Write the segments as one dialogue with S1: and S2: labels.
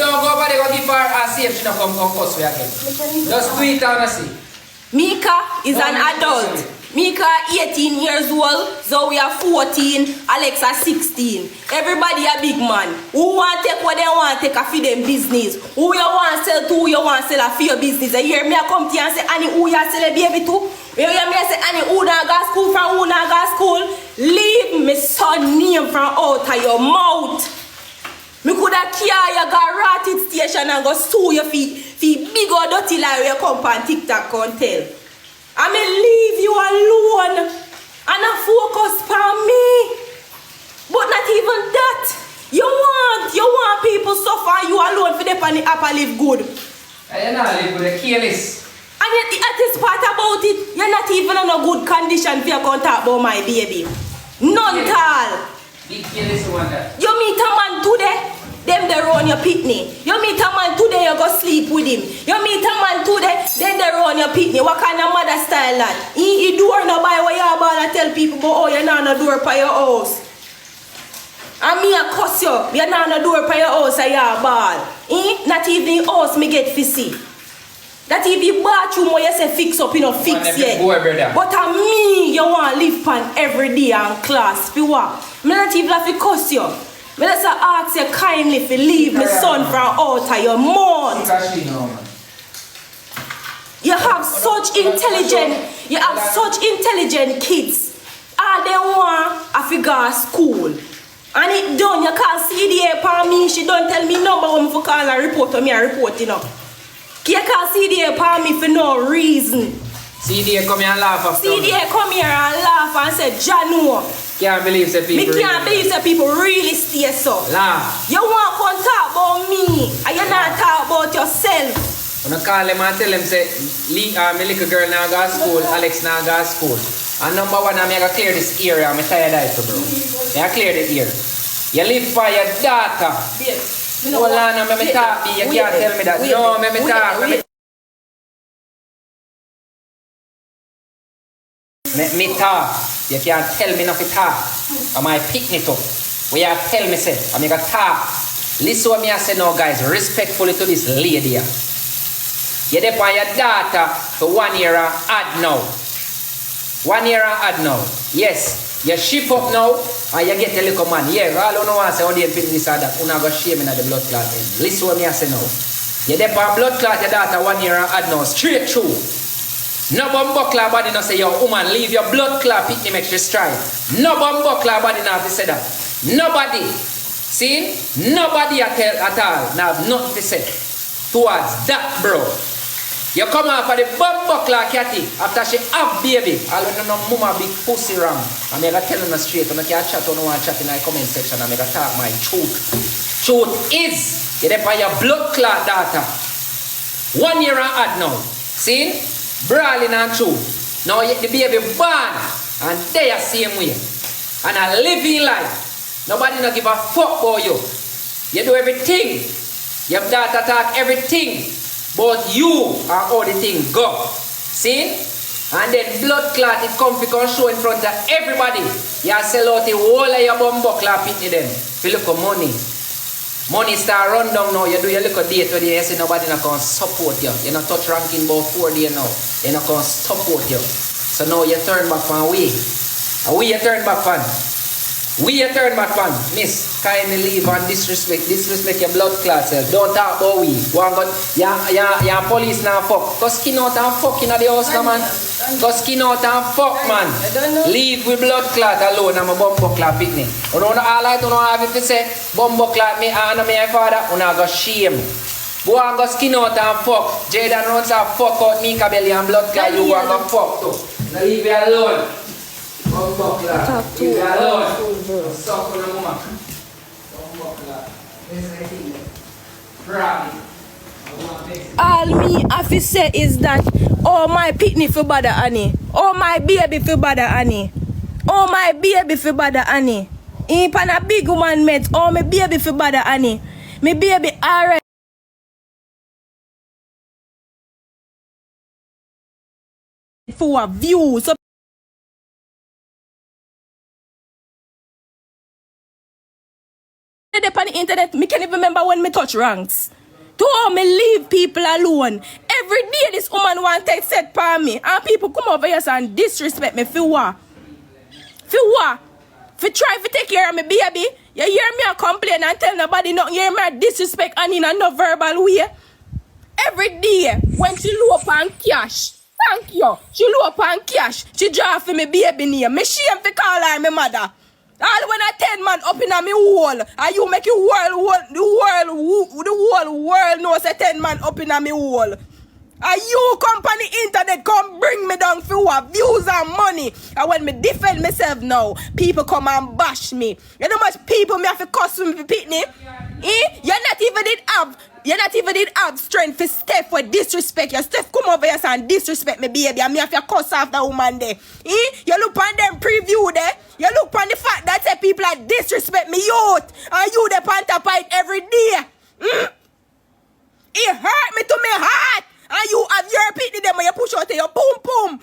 S1: don't go over there go give her a safe, she don't come cuss we again. Just do it and see.
S2: Mika is an adult. Mika 18 years old, Zoe 14, Alexa 16. Everybody a big man. Who want take what they want take a for them business? Who you want sell to, who you want sell a for your business? You hear me I come to you and say, Annie, who you sell a baby to? You hear me I say, Annie, who not go school from who not go school? Leave me son name from out of your mouth. Me coulda carry your garage station and go sue you for big or dirty lie you come on TikTok and tell. I may leave you alone and I focus on me. But not even that. You want people suffer you alone for them on the app and live good.
S1: I not live with the careless.
S2: And yet this part about it, you're not even in a good condition for you to talk about my baby. None at all.
S1: Big careless one that.
S2: You meet a man today, them they run your pitney. You meet a man today, you go sleep with him. You meet a man today, then they run your pitney. What kind of mother style that? He door no buy where you about and tell people, but oh, you're not on the door for your house. And me a cuss you, you're not on the door for your house and you're bad. Not even house me get to see. That if you bathroom where you say fix up, you know, fix yet. But a me, you want to live pan every day and class. For what? Me not even have to cuss you. Me just ask you kindly to leave my son from out of your mouth. You have such intelligent kids. All they want a figure at school. And it done, you can't see the upon me. She don't tell me number when I call and report to me and report, you know. You can't see the upon me for no reason.
S1: CDA come here and laugh after
S2: CDA come here and laugh and say, Jano.
S1: Can't believe that people.
S2: Me can't believe that people really stay so.
S1: Laugh.
S2: You want to talk about me and you not talk about yourself.
S1: When I call them and tell them say, my little girl now go to school, Alex now go to school. And number one, I'm going to clear this area. I'm tired of it, bro. I clear the ear. You live for your daughter. Hold on, let me talk. You can't tell me that. No, let me talk. Let me talk. You can't tell me nothing to talk. I'm going to pick it up. Where you tell me, say, I'm going to talk. Listen what me I say now, guys. Respectfully to this lady. You're there for your daughter for 1 year and add now. 1 year and add now. Yes. You ship up now and you get a little man. Yeah, all you know I say, how do you pin this or that? You not go shame in the blood clot. Listen what me I say now. You're there for blood clot your daughter 1 year and add now. Straight through. No bumbuckler body no say, yo, woman, leave your blood clot pit me make you strive. No bumbuckler body now to say that. Nobody. See? Nobody at all. Now have nothing to say towards that, bro. You come out for the bumbuckler catty after she have baby. I don't know mama big pussy ram. I'm going to tell you straight. I'm going to chat on one chat in the comment section. I'm going to talk my truth. Truth is, you're there for your blood clot daughter. 1 year and add now. See? Brawling and truth. Now the baby born and they are same way. And a living life. Nobody not give a fuck about you. You do everything. Your daughter talk everything. But you are all the thing go. See? And then blood clot it come to show in front of everybody. You sell out the whole of your bumbo clot pitney them. If you look at money. Money start run down now. You do your little date where you say nobody not can support you. You not touch ranking about 4 days now. You not can support you. So now you turn back from we. And we you turn back from. We you turn back from. Miss, kindly leave and disrespect your blood clot self. Don't talk about we. Your police now fuck. Go skin out and fuck in the house now, man. Go skin out and fuck, man. Leave with blood clot alone. I'm a bumbo clot pitney. You don't know all I don't know have it to say. Bumbo clot me and my father. You know go shame. Go and go skin out and fuck. Jaden runs and fuck out Mika belly and blood clot. You go and go fuck too. Now leave me alone. Bumbo clot. Leave me alone. Suck on the woman. Bumbo clot. This is the thing. Probably.
S2: All me have to say is that oh my pitney for bother Annie. Oh my baby for bother Annie. Oh my baby for bother Annie. If I'm a big woman met, oh my baby for bother Annie. My baby alright. For a view. So me dey on the internet, me can't even remember when me touch ranks. To how me leave people alone. Every day this woman want to set for me. And people come over here and disrespect me. For what? For what? For try to take care of me, baby. You hear me a complain and tell nobody nothing. You hear me a disrespect and in a no verbal way. Every day when she low up on cash. Thank you. She low up on cash. She draw for me baby name. Me shame for call her my mother. All when I 10 man up in a me wall, and you make the whole world know say 10 man up in a me wall. And you company internet come bring me down for what? Views and money. And when me defend myself now, people come and bash me. You know how much people me have to cuss me for pitney? You not even did have strength for Steph with disrespect. Your Steph come over here and disrespect me, baby. And me have to cuss off the woman there. You look on them preview there. You look on the fact that say people are disrespect me youth. And you the panther fight every day. It hurt me to my heart. And you have your pitney them when you push out your boom boom.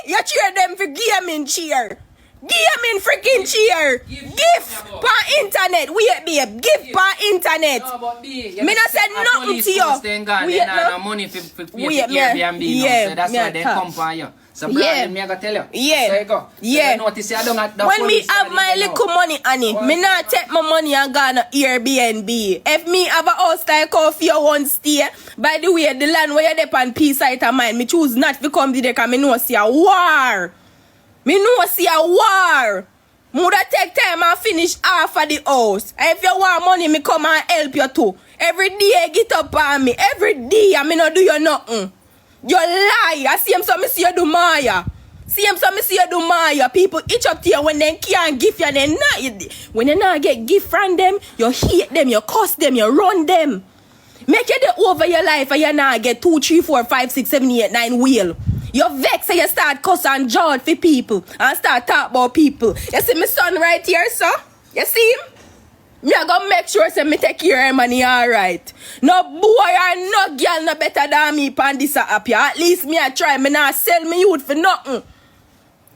S2: You cheer them for gaming cheer. Gaming freaking cheer. Gift per internet. Wait, babe. Gift per internet.
S1: No, but B,
S2: me not said nothing to you.
S1: Wait, no money for Airbnb.
S2: Yeah,
S1: so that's why they come for you. So brother, me I go tell you.
S2: Yeah.
S1: So you go.
S2: Yeah.
S1: So notice I don't have
S2: when me have my little money, Annie, me not take my money and go on Airbnb. If me have a house like coffee or one stay, by the way, the land where you depend peace side of mine, me choose not to come there because me know see a war. Me know see a war. Woulda take time and finish half of the house. And if you want money, me come and help you too. Every day get up on me. Every day I me not do you nothing. You lie. I see him so me see you do Maya. See him so me see you do Maya. People itch up to you when they can't give you. They not, when you not get gift from them, you hate them, you cuss them, you run them. Make you the over your life and you not get 2, 3, 4, 5, 6, 7, 8, 9 wheel. You vex and you start cuss and judge for people and start talk about people. You see my son right here, sir? You see him? Me I gonna make sure say me take care of him and he alright. No boy or no girl no better than me pan this app here. At least me I try. Me not sell me youth for nothing.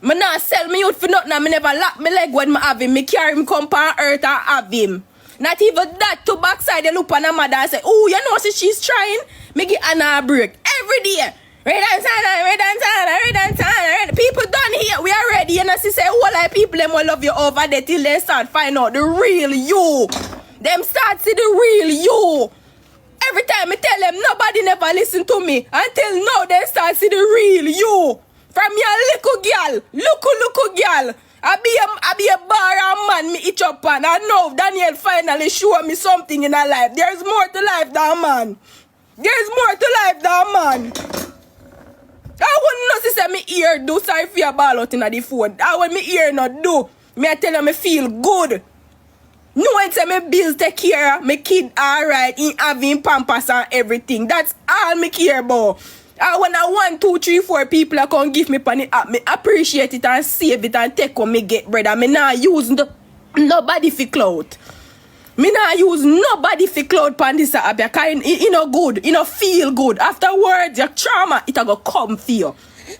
S2: Me not sell me youth for nothing and me never lock me leg when me have him. Me carry him come pan earth and have him. Not even that to backside they look on her mother and say, oh, you know see she's trying? Me give Anna a break. Every day. Red and tan. People done here. We are ready. And as you say, all like people them will love you over there till they start find out the real you. Them start see the real you. Every time I tell them nobody never listen to me. Until now they start see the real you. From your little girl. I be a bar and man me itch up on. I know Daniel finally show me something in her life. There's more to life than man. There's more to life than man. I wouldn't know say me ear do sorry for your ball out in the phone. I want me ear not do. Me I tell you me feel good. No one say me bills take care of. Me kid alright. In having pampers and everything. That's all me care about. And when I 1, 2, 3, 4 people I come give me pan it up, me appreciate it and save it and take what me get bread. And me not use nobody for clout. Me not use nobody for cloud pan this app because it no good, it no feel good. Afterwards, your trauma, it a go come for you.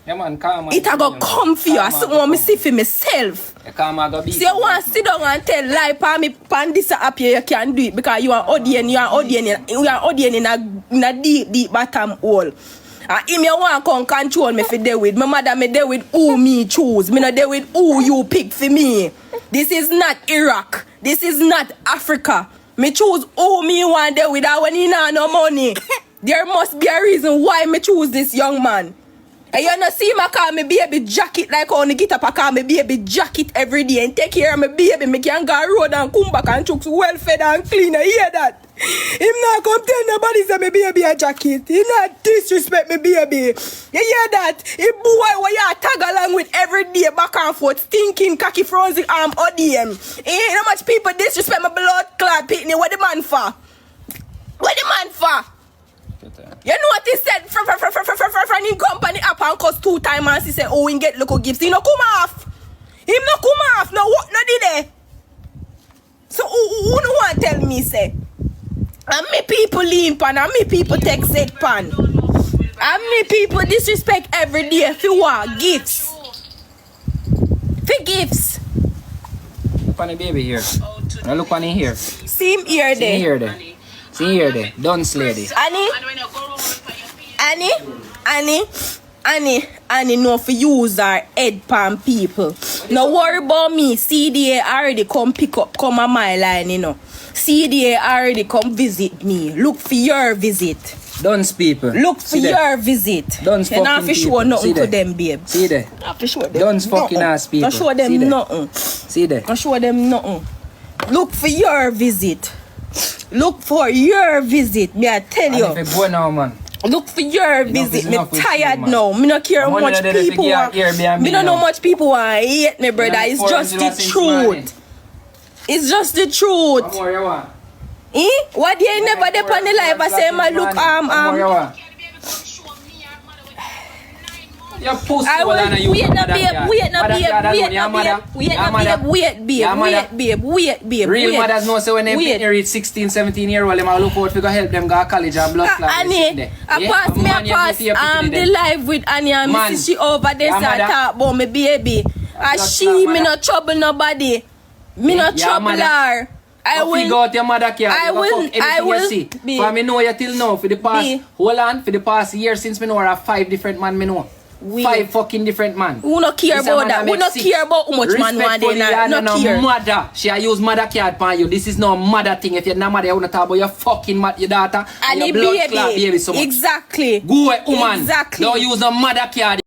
S1: Yeah, man, calm,
S2: it a go come for you. I still want me see for myself.
S1: So
S2: you want to sit down and tell lie pan this app here, you can do it because you are audience in a deep bottom hole. And him you want to come control me for deal with. My mother me deal with who me choose. Me not deal with who you pick for me. This is not Iraq. This is not Africa. Me choose who me want deal with when he not no money. There must be a reason why me choose this young man. And you not see me call me baby jacket like on the get up. I call me baby jacket every day and take care of my baby. Me can go road and come back and chooks well fed and clean. You hear that? Him not come tell nobody say me baby a jacket. He not disrespect me baby. You hear that? He boy where you tag along with every day back and forth stinking cocky frozen arm ODM. You know much people disrespect my blood clot pitney. What the man for? What the man for? You know what he said from in company up and cost 2 times and he said, oh, we get local gifts. He no come off. Him no come off. No what no did they? So who no want tell me say? And me people lean pan and me people take set pan. And me people disrespect every day for what? Gifts. For gifts.
S1: Funny baby here. Now look on in here.
S2: See him here
S1: See
S2: there.
S1: here there. See here there. Dunce lady.
S2: Annie know for use her head pan people. No worry about me. CDA already come a my line, you know. CDA already come visit me. Look for your visit.
S1: Dunce people.
S2: Look for your visit.
S1: Dunce fucking
S2: not for sure nothing to them, babe.
S1: See there.
S2: Not for sure them.
S1: Dunce fucking ass people.
S2: Not show them nothing.
S1: See there.
S2: Not show them nothing. Look for your visit. Look for your visit. Me I tell you.
S1: And if you go now, man.
S2: Look for your visit. Me tired now. Me not care how much people want. Me don't know how much people want hate me, brother. It's just the truth. It's just the truth.
S1: What more you want?
S2: What do you never dep on the live? I say my look
S1: Your pussy
S2: I will wait no babe.
S1: Real mothers know so when they reach 16, 17 years old, they might look out to go help them go to college and blood clot.
S2: Annie, I pass the live with Annie and me see she over there and talk about me baby. Me no trouble nobody. Me no trouble her. I will
S1: figure out your mother care. I will see. For me know you till now for the past for the past year since me know her 5 different man me know. 5 fucking different man.
S2: Who no care about that? Who no care about how much man want they not care.
S1: Mother. She use mother card for you. This is no mother thing. If you're not mother, you wanna talk about your fucking your daughter
S2: and
S1: your blood clot baby so much.
S2: Exactly.
S1: Go away, woman.
S2: Exactly.
S1: Don't use no mother card.